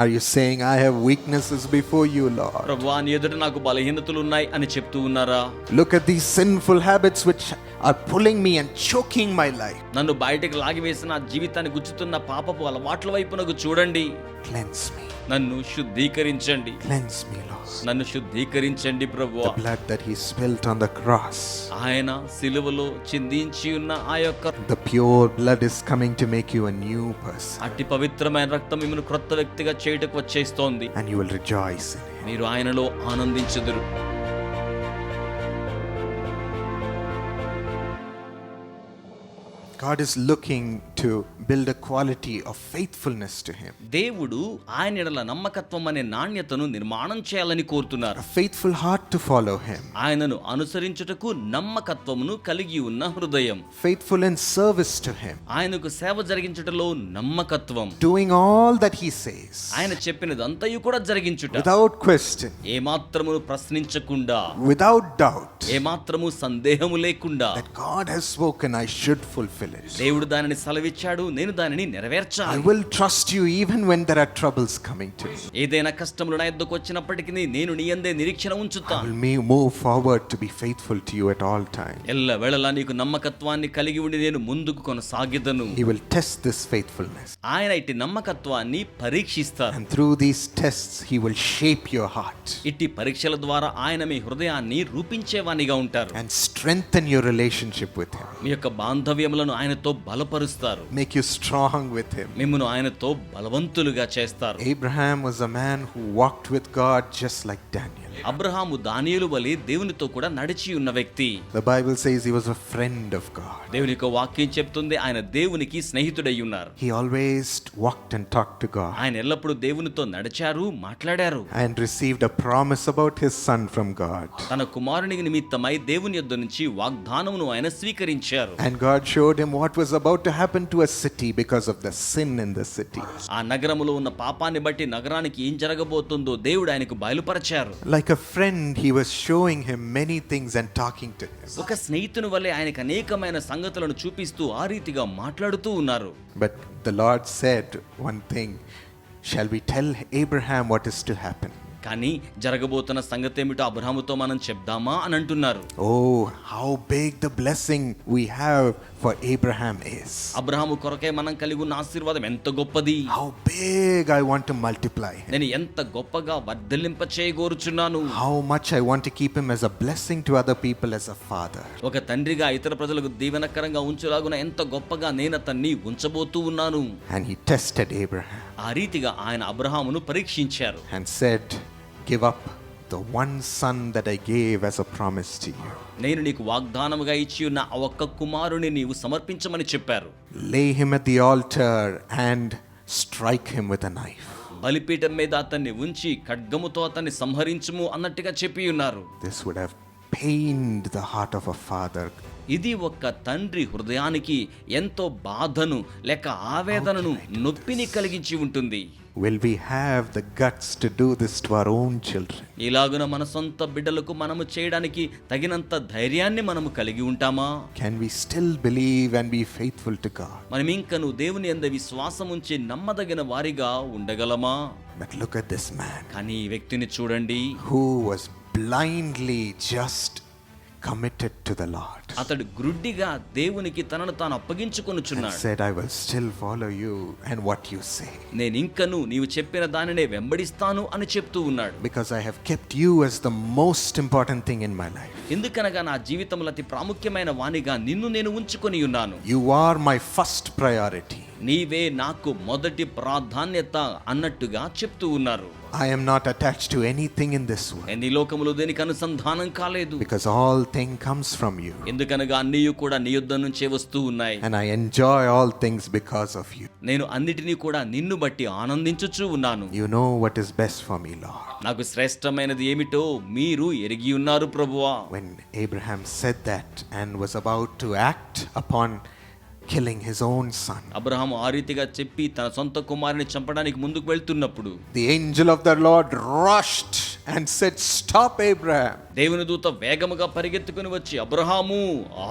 Are you saying, I have weaknesses before you, Lord? ప్రభువా నీ ఎదుట నాకు బలహీనతలు ఉన్నాయి అని చెప్తూ ఉన్నారా? Look at these sinful habits which are pulling me and choking my life. నన్ను బయటకు లాగివేసిన నా జీవితాన్ని గుచ్చుతున్న పాపపు అలవాట్ల వైపునకు చూడండి. Cleanse me. నన్ను శుద్ధీకరించండి. Cleanse me, Lord. నన్ను శుద్ధీకరించండి ప్రభువా. The blood that he spilt on the cross. ఆయన సిలువలో చిందించి ఉన్న ఆ యొక్క The pure blood is coming to make you a new person. అట్టి పవిత్రమైన రక్తం మిమ్మల్ని క్రొత్త వ్యక్తిగా చేయటకు వచ్చేస్తోంది. And you will rejoice in it. మీరు ఆయనలో ఆనందించుదురు. God is looking to build a quality of faithfulness to him. దేవుడు ఆయన యెడల నమ్మకత్వం అనే నాణ్యతను నిర్మాణం చేయాలని కోరుతున్నారు. A faithful heart to follow him. ఆయనను అనుసరించుటకు నమ్మకత్వమును కలిగి ఉన్న హృదయం. Faithful in service to him. ఆయనకు సేవ జరిగించుటలో నమ్మకత్వం. Doing all that he says. ఆయన చెప్పినదంతయు కూడా జరిగించుట. Without question. ఏమాత్రమును ప్రశ్నించకుండా. Without doubt. ఏమాత్రము సందేహము లేకుండా. That God has spoken, I should fulfill it. దేవుడు దానిని సెలవిచ్చాడు, నేను దానిని నెరవేర్చాలి. I will trust you even when there are troubles coming to me. ఏదైనా కష్టములు నా యొద్దకు వచ్చినప్పటికీ నేను నీ యందే నిరీక్షణ ఉంచుతాను. I will move forward to be faithful to you at all times. ఎల్లవేళలా నీకు నమ్మకత్వాన్ని కలిగి ఉండి నేను ముందుకు కొనసాగిదను. He will test this faithfulness. ఆయన ఇట్టి నమ్మకత్వాన్ని పరీక్షిస్తారు. And through these tests he will shape your heart. ఇట్టి పరీక్షల ద్వారా ఆయన మీ హృదయాన్ని రూపించేవానిగా ఉంటారు. And strengthen your relationship with him. మీ యొక్క బాంధవ్యములను ఆయనతో బలపరుస్తారు. Make you strong with him. మిమ్మును ఆయనతో బలవంతులుగా చేస్తారు. Abraham was a man who walked with God just like Daniel. Abraham దానియేలు వలె దేవునితో కూడా నడిచి ఉన్న వ్యక్తి. The Bible says he was a friend of God. దేవుని యొక్క వాక్యం చెప్తుంది ఆయన దేవునికి స్నేహితుడై ఉన్నారు. He always walked and talked to God. ఆయన ఎల్లప్పుడూ దేవునితో నడిచారు, మాట్లాడారు. And received a promise about his son from God. తన కుమారుని నిమిత్తమై దేవుని యొద్ద నుంచి వాగ్దానమును ఆయన స్వీకరించారు. And God showed him what was about to happen to a city because of the sin in the city. ఆ నగరములో ఉన్న పాపాన్ని బట్టి నగరానికి ఏం జరగబోతుందో దేవుడు ఆయనకు బయలుపరిచారు. Like a friend, he was showing him many things and talking to him. ఒక స్నేహితుని వలె ఆయనకు అనేకమైన సంగతులను చూపిస్తూ ఆ రీతిగా మాట్లాడుతూ ఉన్నారు. But the Lord said one thing, shall we tell Abraham what is to happen? కానీ జరగబోతున్న సంగతి ఏమిటో అబ్రహాముతో మనం చెప్దామా అని అంటున్నారు. Oh, how big the blessing we have for Abraham is. Abraham కొరకే మనం కలిగి ఉన్న ఆశీర్వాదం ఎంత గొప్పది. How big I want to multiply him. నేను ఎంత గొప్పగా వర్ధిల్లింప చేయగోరుచున్నాను. How much I want to keep him as a blessing to other people as a father. ఒక తండ్రిగా ఇతర ప్రజలకు దీవెనకరంగా ఉంచులాగున ఎంత గొప్పగా నేను అతన్ని ఉంచబోతూ ఉన్నాను. And he tested Abraham. ఆ రీతిగా ఆయన అబ్రహామును పరీక్షించారు. And said, give up the one son that I gave as a promise to you. నేను నీకు వాగ్దానముగా ఇచ్చి ఉన్న ఆ ఒక్క కుమారుని నీవు సమర్పించమని చెప్పారు. Lay him at the altar and strike him with a knife. బలిపీఠం మీద అతన్ని ఉంచి ఖడ్గముతో అతన్ని సంహరించుము అన్నట్టుగా చెప్పి ఉన్నారు. This would have pained the heart of a father. ఇది ఒక్క తండ్రి హృదయానికి ఎంతో బాధను లేక ఆవేదనను నొప్పిని కలిగించి ఉంటుంది. Will we have the guts to do this to our own children? ఇలాగున మన సొంత బిడ్డలకు మనము చేయడానికి తగినంత ధైర్యాన్ని మనము కలిగి ఉంటామా? Can we still believe and be faithful to God? మనం ఇంకను దేవుని యందు విశ్వాసం ఉంచి నమ్మదగిన వారిగా ఉండగలమా? But look at this man. కానీ ఈ వ్యక్తిని చూడండి. Who was blindly just committed to the Lord. అతడు గ్రుడ్డిగా దేవునికి తనను తాను And అప్పగించుకొనుచున్నాడు. said, I will still follow you and what you say. నేను ఇంకను నీవు చెప్పిన దానినే వెంబడిస్తాను అని చెప్తూ ఉన్నాడు. Because I have kept you as the most important thing in my life. ఎందుకనగా నా జీవితంలో అతి ప్రాముఖ్యమైన వానిగా నిన్ను నేను ఉంచుకొని ఉన్నాను. You are my first priority. నీవే నాకు మొదటి ప్రాధాన్యత అన్నట్టుగా చెప్తూ ఉన్నారు. I am not attached to anything in this world. నేను ఈ లోకములో దేనికి అనుసంధానం కాలేదు. Because all thing comes from you. ఎందుకనగా అన్నీ కూడా నీ యొద్ద నుంచే వస్తూ ఉన్నాయి. And I enjoy all things because of you. నేను అన్నిటినీ కూడా నిన్ను బట్టి ఆనందించుచూ ఉన్నాను. You know what is best for me, Lord. నాకు శ్రేష్టమైనది ఏమిటో మీరు ఎరిగి ఉన్నారు ప్రభువా. When Abraham said that and was about to act upon killing his own son, Abraham ఆ రీతిగా చెప్పి తన సొంత కుమారుని చంపడానికి ముందుకు వెళ్తున్నప్పుడు the angel of the Lord rushed and said, stop, Abraham. దేవుని దూత వేగముగా పరిగెత్తుకుని వచ్చి అబ్రహాము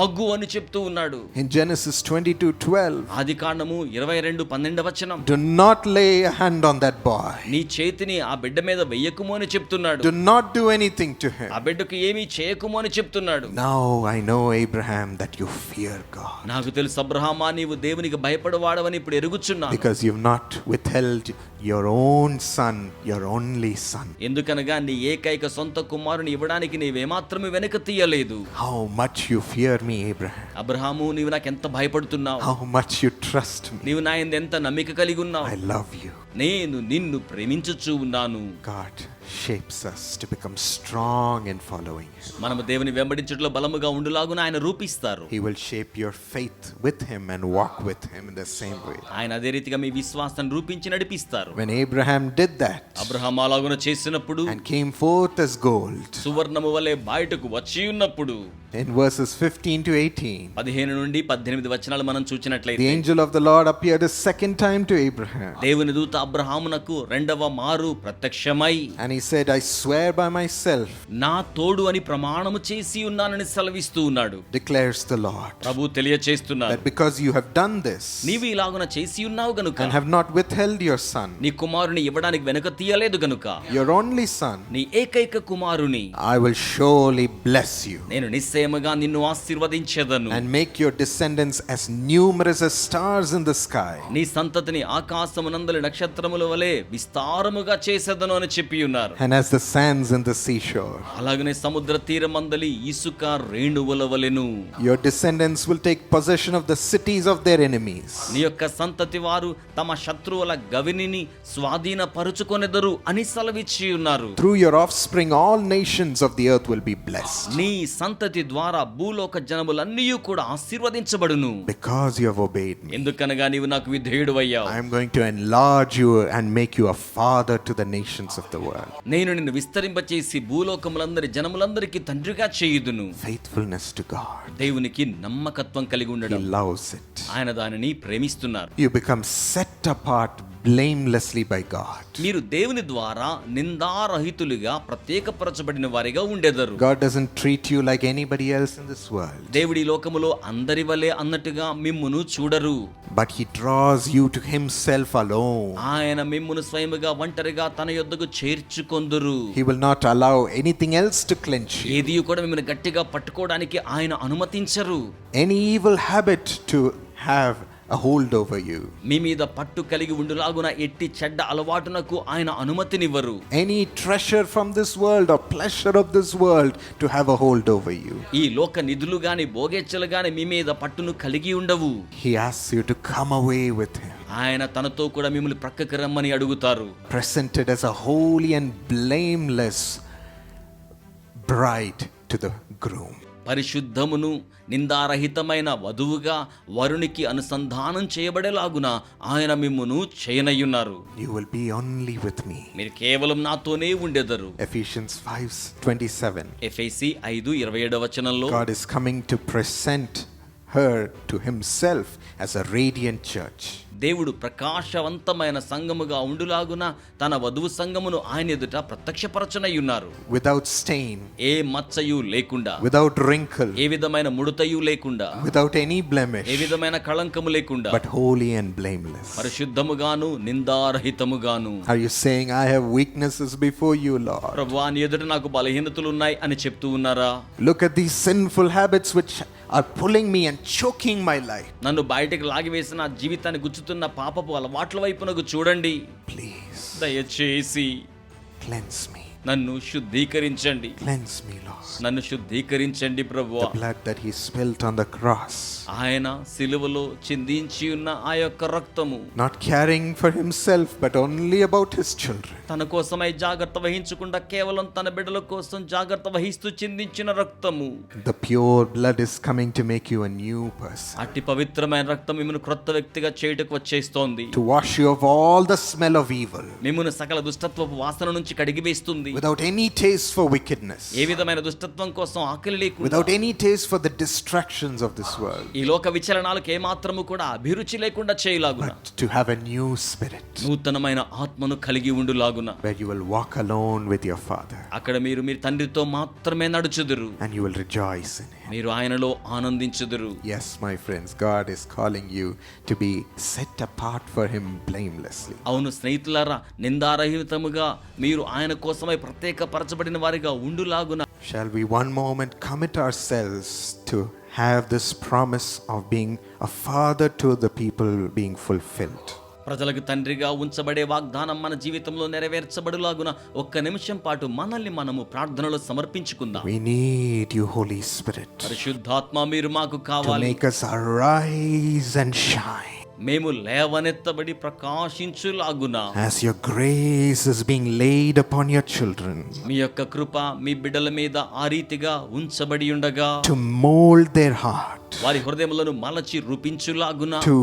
ఆగు అని చెప్తూ ఉన్నాడు. In Genesis 22:12, ఆదికాండము 22:12 do not lay a hand on that boy. నీ చేతిని ఆ బిడ్డ మీద వెయ్యకుము అని చెప్తున్నాడు. Do not do anything to him. ఆ బిడ్డకు ఏమీ చేయకుము అని చెప్తున్నాడు. Now I know, Abraham, that you fear God, నాకు తెలుసు అబ్రహామా, నీవు దేవునికి భయపడవాడవని ఇప్పుడు ఎరుగుచున్నాను. because you've not withheld your own son, your only son. ఎందుకనగా నీ ఏకైక సొంత కుమారుని ఇవ్వడానికి నీవేమాత్రమే వెనక తీయలేదు. How much you fear me, Abraham. Abraham, నీవు నాకెంత భయపడుతున్నావు, How much you trust me. నీవు నా యందు ఎంత నమ్మిక కలిగి ఉన్నావు. I love you. నేను నిన్ను ప్రేమించుచూ ఉన్నాను. God shapes us to become strong in following him. మనము దేవుని వెంబడించుటలో బలముగా ఉండులాగున ఆయన రూపిస్తారు. He will shape your faith with him and walk with him in the same way. ఆయన అదే రీతిగా మీ విశ్వాసాన్ని రూపించి నడిపిస్తారు. When Abraham did that Abraham అలాగున చేసినప్పుడు, and came forth as gold, సువర్ణము వలె బయటకు వచ్చి ఉన్నప్పుడు, in verses 15 to 18, 15 నుండి 18 వచనాలు మనం the చూచినట్లయితే, angel of the Lord appeared a second time to Abraham, దేవుని దూత అబ్రహామునకు రెండవ మారు ప్రత్యక్షమై, and he said, I swear by myself, నా తోడు అని ప్రమాణము చేసి ఉన్నానని సెలవిస్తూ ఉన్నాడు. declares the Lord, Prabhu తెలియచేస్తున్నారు, that because you have done this నీవు ఇలాగున చేసి ఉన్నావు గనుక, and have not withheld your son, నీ కుమారుని ఇవ్వడానికి వెనక తీయలేదు గనుక, your only son, నీ ఏకైక కుమారుని I will surely bless you నేను నిశ్చయముగా నిన్ను ఆశీర్వదించెదను, and make your descendants as numerous as stars in the sky. నీ సంతతిని ఆకాశమునందలి నక్షత్రముల వలె విస్తారముగా చేసేదను అని చెప్పి ఉన్నారు. And as the sands in the seashore. అలాగనే సముద్ర తీరమందలి ఇసుక రేణువుల వలెను. Your descendants will take possession of the cities of their enemies. నీ యొక్క సంతతి వారు తమ శత్రువుల గవినిని స్వాధీనపరుచుకొనెదరు అని సెలవిచ్చి ఉన్నారు. Through your offspring all nations of the earth will be blessed. నీ సంతతి ద్వారా భూలోక జనములన్నీ కూడా ఆశీర్వదించబడును. Because you have obeyed me, ఎందుకనగా నీవు నాకు విధేయుడవయ్యావు. I am going to enlarge you and make you a father to the nations of the world. నేను నిన్ను విస్తరింపచేసి భూలోకములందరి జనములందరికీ తండ్రిగా చేయుదును. Faithfulness to God. దేవునికి నమ్మకత్వం కలిగి He ఉండడం, loves it. ఆయన దానిని ప్రేమిస్తున్నారు. You become set apart blamelessly by God. మీరు దేవుని ద్వారా నిందారహితులుగా ప్రత్యేకపరచబడిన వారిగా ఉండెదరు. God doesn't treat you like anybody else in this world, దేవుడి లోకములో అందరి వలె అన్నట్టుగా మిమ్మును చూడరు. but he draws you to himself alone. ఆయన మిమ్మును స్వయముగా ఒంటరిగా తన యొద్దకు చేర్చుకొందురు. He will not allow anything else to clench you. ఏది కూడా మిమ్మల్ని గట్టిగా పట్టుకోవడానికి ఆయన అనుమతించరు. Any evil habit to have a hold over you. మీ మీద పట్టు కలిగి ఉండులాగున ఎట్టి చెడ్డ అలవాటునకు ఆయన అనుమతినివ్వరు. Any treasure from this world or pleasure of this world to have a hold over you. ఈ లోక నిధులు గాని భోగేచ్ఛలు గాని మీ మీద పట్టును కలిగి ఉండవు. He asks you to come away with him, ఆయన తనతో కూడా మిమ్మల్ని ప్రక్కకి రమ్మని అడుగుతారు. presented as a holy and blameless bride to the groom. పరిశుద్ధమును నిందారహితమైన వధువుగా వరునికి అనుసంధానం చేయబడేలాగున ఆయన మిమ్మును చేయనయ్యున్నారు. You will be only with me. మీరు కేవలం నాతోనే ఉండెదరు. Ephesians 5:27. ఎఫెసీ 5:27 వచనంలో God is coming to present her to himself as a radiant church. దేవుడు ప్రకాశవంతమైన సంఘముగా ఉండులాగున తన వధువు సంఘమును ఆయన ఎదుట ప్రత్యక్షపరచనయ్యున్నారు. Without stain, ఏ మచ్చయు లేకుండా, without wrinkle, ఏ విధమైన ముడతయు లేకుండా, without any blemish, ఏ విధమైన కళంకము లేకుండా, but holy and blameless. పరిశుద్ధముగాను నిందారహితముగాను. Are you saying, I have weaknesses before you, Lord? ప్రభువా, నీ ఎదుట నాకు బలహీనతలు ఉన్నాయి అని చెప్తూ ఉన్నారా? Look at these sinful habits which are pulling me and choking my life. నన్ను బయటకు లాగివేసిన నా జీవితాన్ని గుచ్చుతున్న పాపపు అలవాట్ల వైపునకు చూడండి. Please దయచేసి cleanse me. నన్ను శుద్ధీకరించండి. Cleanse me, Lord. నన్ను శుద్ధీకరించండి ప్రభువా. The blood that he spilt on the cross, ఆయన సిలువలో చిందించి ఉన్న ఆ యొక్క రక్తము, not caring for himself but only about his children. తన కోసమై జాగ్రత్త వహించకుండా కేవలం తన బిడ్డల కోసం జాగ్రత్త వహిస్తూ చిందించిన రక్తము. The pure blood is coming to make you a new person, అట్టి పవిత్రమైన రక్తం మిమ్మల్ని క్రొత్త వ్యక్తిగా చేయుటకు వచ్చేస్తోంది. to wash you of all the smell of evil. మిమ్మల్ని సకల దుష్టత్వపు వాసన నుంచి కడిగివేస్తుంది. without any taste for wickedness, ఏ విధమైన దుష్టత్వం కోసం ఆకలి లేకుండా, without any taste for the distractions of this world, ఈ లోక విచలనాలకు ఏమాత్రము కూడా అభిరుచి లేకుండా చేయలాగున, but to have a new spirit నూతనమైన ఆత్మను కలిగి ఉండులాగున, where you will walk alone with your Father అక్కడ మీరు మీ తండ్రితో మాత్రమే నడుచుదురు, and you will rejoice in Him. మీరు ఆయనలో ఆనందించుదురు. Yes, my friends, God is calling you to be set apart for Him blamelessly. అవును స్నేహితులారా, నిందారహితముగా మీరు ఆయన కోసమై ప్రత్యేకపరచబడిన వారిగా ఉండులాగున. Shall we one moment commit ourselves to have this promise of being a father to the people being fulfilled? ప్రజలకు తండ్రిగా ఉంచబడే వాగ్దానం మన జీవితంలో నెరవేర్చబడులాగున ఒక్క నిమిషం పాటు మనల్ని మనము ప్రార్థనలో సమర్పించుకుందాం. We need you, Holy Spirit, పరిశుద్ధాత్మ మీరు మాకు to కావాలి. make us arise and shine మేము లేవనెత్తబడి ప్రకాశించులాగున, as your grace is being laid upon your children, మీ యొక్క కృప మీ బిడ్డల మీద ఆ రీతిగా ఉంచబడి ఉండగా, to mold their heart, వారి హృదయములను మలచి రూపించులాగున, to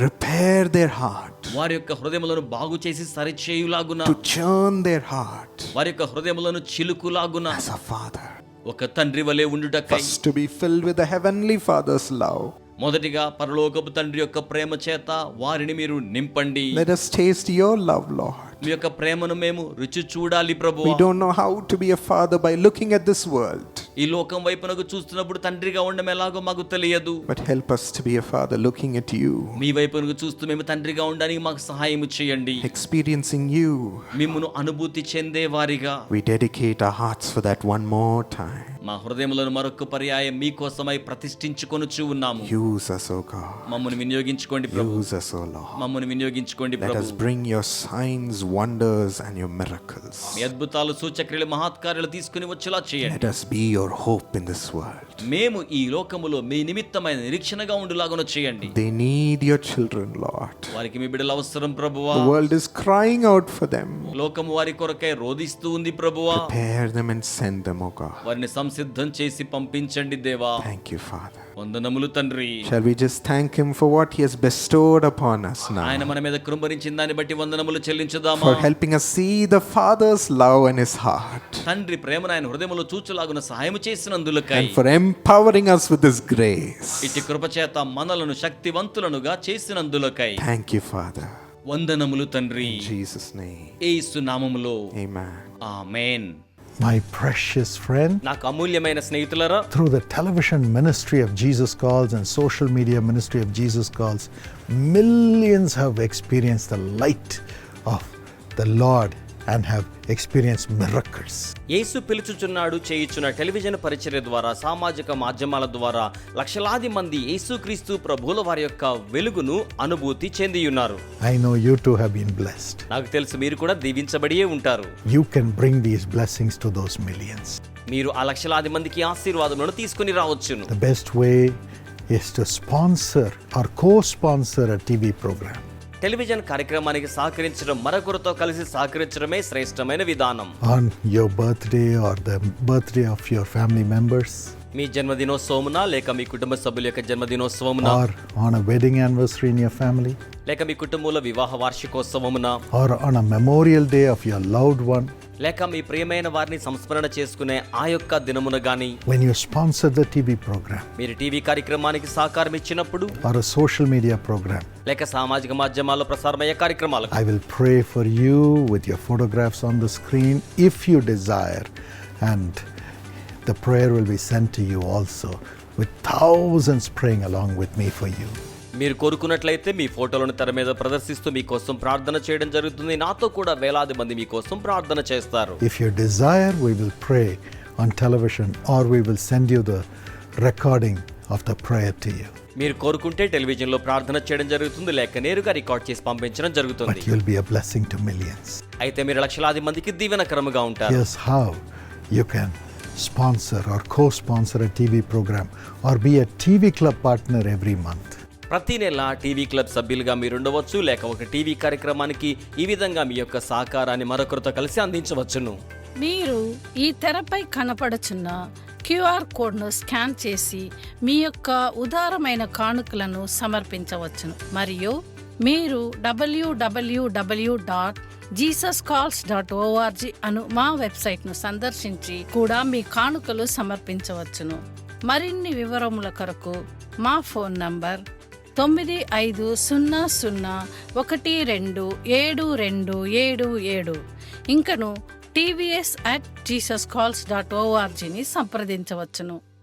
repair their heart, వారి యొక్క హృదయములను బాగు చేసి సరిచేయులాగున, to churn their heart వారి యొక్క హృదయములను చిలుకులాగున, as a father. ఒక తండ్రి వలె ఉండుటకై, First, to be filled with the heavenly Father's love. మొదటిగా పరలోకపు తండ్రి యొక్క ప్రేమ చేత వారిని మీరు నింపండి. Let us taste your love, Lord. మీ యొక్క ప్రేమను మేము రుచి చూడాలి ప్రభువా. We don't know how to be a father by looking at this world, ఈ లోకం వైపునకు చూస్తున్నప్పుడు తండ్రిగా ఉండడం ఎలాగో మాకు తెలియదు. but help us to be a father looking at you, మీ వైపునకు చూస్తూ మేము తండ్రిగా ఉండడానికి మాకు సహాయం చేయండి. experiencing you. మిమ్మును అనుభూతి చెందే వారిగా We dedicate our hearts for that one more time. మా హృదయములను మరొక పర్యాయం మీకోసమై ప్రతిష్ఠించుకొనుచు ఉన్నాము. Use us, O God. మమ్మల్ని వినియోగించుకోండి ప్రభు. Use us, O Lord. మమ్మల్ని వినియోగించుకోండి Let us Prabhu. bring your signs, wonders, and your miracles. మీ అద్భుతాలు, సూచక్రియలు, మహత్కార్యాలు తీసుకుని వచ్చేలా చేయండి. Let us be your hope in this world. మేము ఈ లోకములో మీ నిమిత్తమైన నిరీక్షణగా ఉండులాగున చేయండి. They need your children, Lord. వారికి మీ బిడ్డల అవసరం ప్రభువా. The world is crying out for them. లోకము వారి కొరకై రోదిస్తూ ఉంది ప్రభువా. Prepare them and send them, O God. వారిని సంసిద్ధం చేసి పంపించండి దేవా. Thank you, Father. వందనములు తండ్రి. Shall we just thank Him for what He has bestowed upon us ఆయన now? మన మీద కృంభరించిన దాన్ని బట్టి వందనములు చెల్లించుదామా. For helping us see the Father's love in His heart. తండ్రి ప్రేమను ఆయన హృదయములో చూచులాగున సహాయం చేసినందులకై, And for empowering us with His grace. ఇటు కృప చేత మనలను శక్తివంతులనుగా చేసినందులకై Thank you, Father. వందనములు తండ్రి. In Jesus' name. యేసు నామములో Amen. Amen. My precious friend, నాకు అమూల్యమైన స్నేహితులరా, through the television ministry of Jesus Calls and social media ministry of Jesus Calls, millions have experienced the light of the Lord and have experienced miracles. యేసు పిలుచుచున్నాడు చేయుచున్న television పరిచర్య ద్వారా, సామాజిక మాధ్యమాల ద్వారా లక్షలాది మంది యేసుక్రీస్తు ప్రభువుల వారి యొక్క వెలుగును అనుభూతి చెంది ఉన్నారు. I know you too have been blessed. నాకు తెలుసు మీరు కూడా దీవించబడియే ఉంటారు. You can bring these blessings to those millions. మీరు ఆ లక్షలాది మందికి ఆశీర్వాదములను తీసుకుని రావచ్చును. The best way is to sponsor or co-sponsor a TV program. Television కార్యక్రమానికి సహకరించడం, మరొకరితో కలిసి సహకరించడమే శ్రేష్టమైన విధానం. On your birthday or the birthday of your family members, మీ జన్మదినోత్సవమున లేక మీ కుటుంబ సభ్యుల యొక్క జన్మదినోత్సవమున, or on a wedding anniversary in your family, లేక మీ కుటుంబంలో వివాహ వార్షికోత్సవమున, or on a memorial day of your loved one. లేక మీ ప్రియమైన వారిని సంస్మరణ చేసుకునే ఆ యొక్క దినమున గాని, When you sponsor the TV program మీరు టీవీ కార్యక్రమానికి సహకారం ఇచ్చినప్పుడు, or a social media program, లేక సామాజిక మాధ్యమాల్లో ప్రసారమయ్యే కార్యక్రమాలకు, I will pray for you with your photographs on the screen if you desire, and the prayer will be sent to you also, with thousands praying along with me for you. మీరు కోరుకున్నట్లయితే మీ ఫోటోలను తెర మీద ప్రదర్శిస్తూ మీకోసం ప్రార్థన చేయడం జరుగుతుంది. నాతో కూడా వేలాది మంది మీకోసం ప్రార్థన చేస్తారు. If you desire, we will pray on television, or we will send you the recording of the prayer to you. మీరు కోరుకుంటే టెలివిజన్లో ప్రార్థన చేయడం జరుగుతుంది, లేక నేరుగా రికార్డ్ చేసి పంపించడం జరుగుతుంది. But you'll be a blessing to millions. అయితే మీరు లక్షలాది మందికి దీవెనకరముగా ఉంటారు. Here's how you can sponsor or co-sponsor a TV program or be a TV club partner every month. ప్రతి నెల టీవీ క్లబ్ సభ్యులుగా మీరు ఉండవచ్చు, లేక ఒక టీవీ కార్యక్రమానికి ఈ విధంగా మీ యొక్క సహకారాన్ని మరొకరితో కలిసి అందించవచ్చును. మీరు ఈ తెరపై కనపడుచున్న క్యూఆర్ కోడ్ను స్కాన్ చేసి మీ యొక్క ఉదారమైన కానుకలను సమర్పించవచ్చును. మరియు మీరు www.jesuscalls.org అను మా వెబ్సైట్ను సందర్శించి కూడా మీ కానుకలు సమర్పించవచ్చును. మరిన్ని వివరముల కొరకు మా ఫోన్ నంబర్ 9500127277 ఇంకను tvs@jesuscalls.orgని సంప్రదించవచ్చును.